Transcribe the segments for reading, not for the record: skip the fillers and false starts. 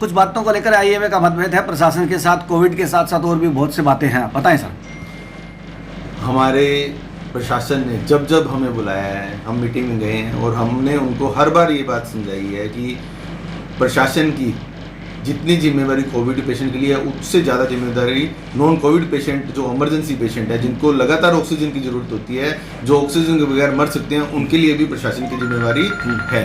कुछ बातों को लेकर आईएमए का मतभेद है प्रशासन के साथ, कोविड के साथ साथ और भी बहुत सी बातें हैं, बताएं सर। हमारे प्रशासन ने जब जब हमें बुलाया है, हम मीटिंग में गए हैं और हमने उनको हर बार ये बात समझाई है कि प्रशासन की जितनी जिम्मेवारी कोविड पेशेंट के लिए है, उससे ज़्यादा जिम्मेदारी नॉन कोविड पेशेंट जो इमरजेंसी पेशेंट है, जिनको लगातार ऑक्सीजन की ज़रूरत होती है, जो ऑक्सीजन के बगैर मर सकते हैं, उनके लिए भी प्रशासन की जिम्मेवारी है।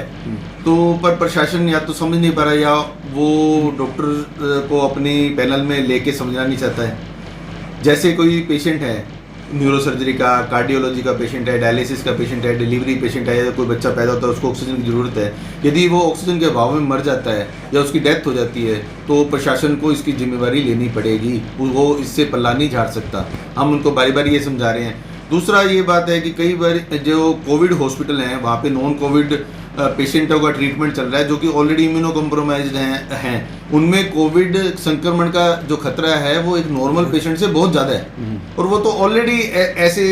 तो पर प्रशासन या तो समझ नहीं पा रहा या वो डॉक्टर को अपनी पैनल में लेके समझना नहीं चाहता है। जैसे कोई पेशेंट है, न्यूरो सर्जरी का, कार्डियोलॉजी का पेशेंट है, डायलिसिस का पेशेंट है, डिलीवरी पेशेंट है, या कोई बच्चा पैदा होता है उसको ऑक्सीजन की ज़रूरत है, यदि वो ऑक्सीजन के अभाव में मर जाता है या उसकी डेथ हो जाती है तो प्रशासन को इसकी जिम्मेवारी लेनी पड़ेगी, वो इससे पल्ला नहीं झाड़ सकता। हम उनको बारी बारी ये समझा रहे हैं। दूसरा ये बात है कि कई बार जो कोविड हॉस्पिटल हैं वहाँ पे नॉन कोविड पेशेंटों का ट्रीटमेंट चल रहा है जो कि ऑलरेडी इम्यूनो कम्प्रोमाइज्ड हैं, उनमें कोविड संक्रमण का जो खतरा है वो एक नॉर्मल पेशेंट से बहुत ज़्यादा है और वो तो ऑलरेडी ऐसे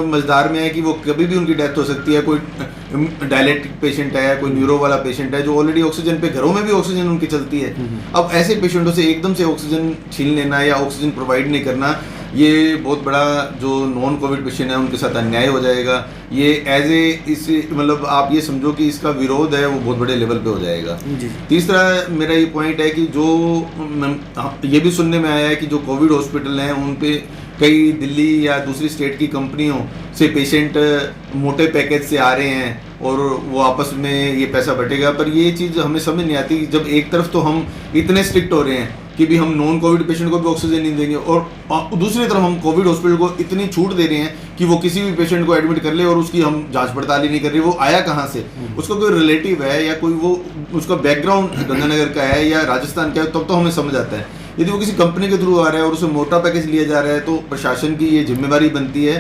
मझदार में है कि वो कभी भी उनकी डेथ हो सकती है। कोई डायलिटिक पेशेंट है, कोई न्यूरो वाला पेशेंट है जो ऑलरेडी ऑक्सीजन पे, घरों में भी ऑक्सीजन उनकी चलती है। अब ऐसे पेशेंटों से एकदम से ऑक्सीजन छीन लेना या ऑक्सीजन प्रोवाइड नहीं करना, ये बहुत बड़ा जो नॉन कोविड पेशेंट है उनके साथ अन्याय हो जाएगा। ये एज ए इस मतलब आप ये समझो कि इसका विरोध है वो बहुत बड़े लेवल पे हो जाएगा। तीसरा मेरा ये पॉइंट है कि जो ये भी सुनने में आया है कि जो कोविड हॉस्पिटल हैं उन पे कई दिल्ली या दूसरी स्टेट की कंपनियों से पेशेंट मोटे पैकेज से आ रहे हैं और वो आपस में ये पैसा बटेगा। पर ये चीज़ हमें समझ नहीं आती कि जब एक तरफ तो हम इतने स्ट्रिक्ट हो रहे हैं कि भी हम नॉन कोविड पेशेंट को भी ऑक्सीजन नहीं देंगे और दूसरी तरफ हम कोविड हॉस्पिटल को इतनी छूट दे रहे हैं कि वो किसी भी पेशेंट को एडमिट कर ले और उसकी हम जांच पड़ताल ही नहीं कर रहे, वो आया कहाँ से, उसका कोई रिलेटिव है या कोई वो उसका बैकग्राउंड गंगानगर का है या राजस्थान का है, तब तो हमें समझ आता है। यदि वो किसी कंपनी के थ्रू आ रहा है और उसे मोटा पैकेज लिया जा रहा है तो प्रशासन की ये जिम्मेवारी बनती है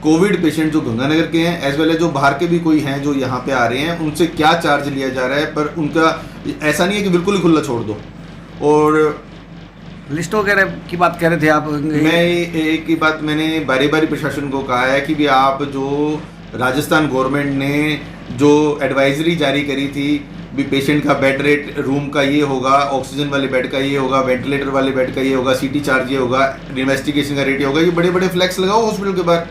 कोविड पेशेंट जो गंगानगर के हैं एज वेल एज जो बाहर के भी कोई हैं जो यहाँ पे आ रहे हैं उनसे क्या चार्ज लिया जा रहा है। पर उनका ऐसा नहीं है कि बिल्कुल ही खुला छोड़ दो। और लिस्ट वगैरह की बात कह रहे थे आप। मैं एक ही बात मैंने बारी बारी प्रशासन को कहा है कि भी आप जो राजस्थान गवर्नमेंट ने जो एडवाइजरी जारी करी थी भी पेशेंट का बेड रेट रूम का ये होगा, ऑक्सीजन वाले बेड का ये होगा, वेंटिलेटर वाले बेड का ये होगा, सीटी चार्ज ये होगा, इन्वेस्टिगेशन का रेट ये होगा, ये बड़े बड़े फ्लैक्स लगाओ हॉस्पिटल के बाहर।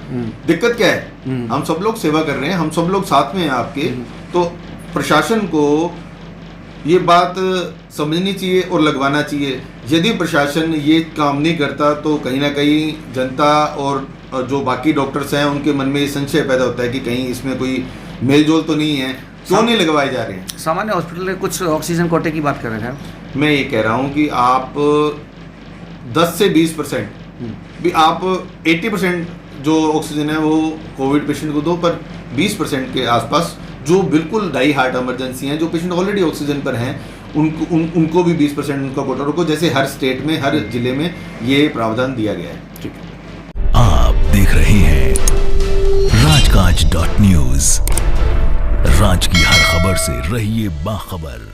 दिक्कत क्या है? हम सब लोग सेवा कर रहे हैं, हम सब लोग साथ में हैं आपके। तो प्रशासन को ये बात समझनी चाहिए और लगवाना चाहिए। यदि प्रशासन ये काम नहीं करता तो कहीं ना कहीं जनता और जो बाकी डॉक्टर्स हैं उनके मन में ये संशय पैदा होता है कि कहीं इसमें कोई मेलजोल तो नहीं है, क्यों नहीं लगवाए जा रहे हैं। सामान्य हॉस्पिटल के कुछ ऑक्सीजन कोटे की बात कर रहे थे। मैं ये कह रहा हूँ कि आप 10 से 20% भी आप 80% जो ऑक्सीजन है वो कोविड पेशेंट को दो, पर 20% के आसपास जो बिल्कुल डाई हार्ट इमरजेंसी हैं, जो पेशेंट ऑलरेडी ऑक्सीजन पर हैं, उनको भी 20% उनका कोटा रखो, जैसे हर स्टेट में हर जिले में ये प्रावधान दिया गया है। ठीक है, आप देख रहे हैं राजकाज.न्यूज। राज की हर खबर से रहिए बाखबर।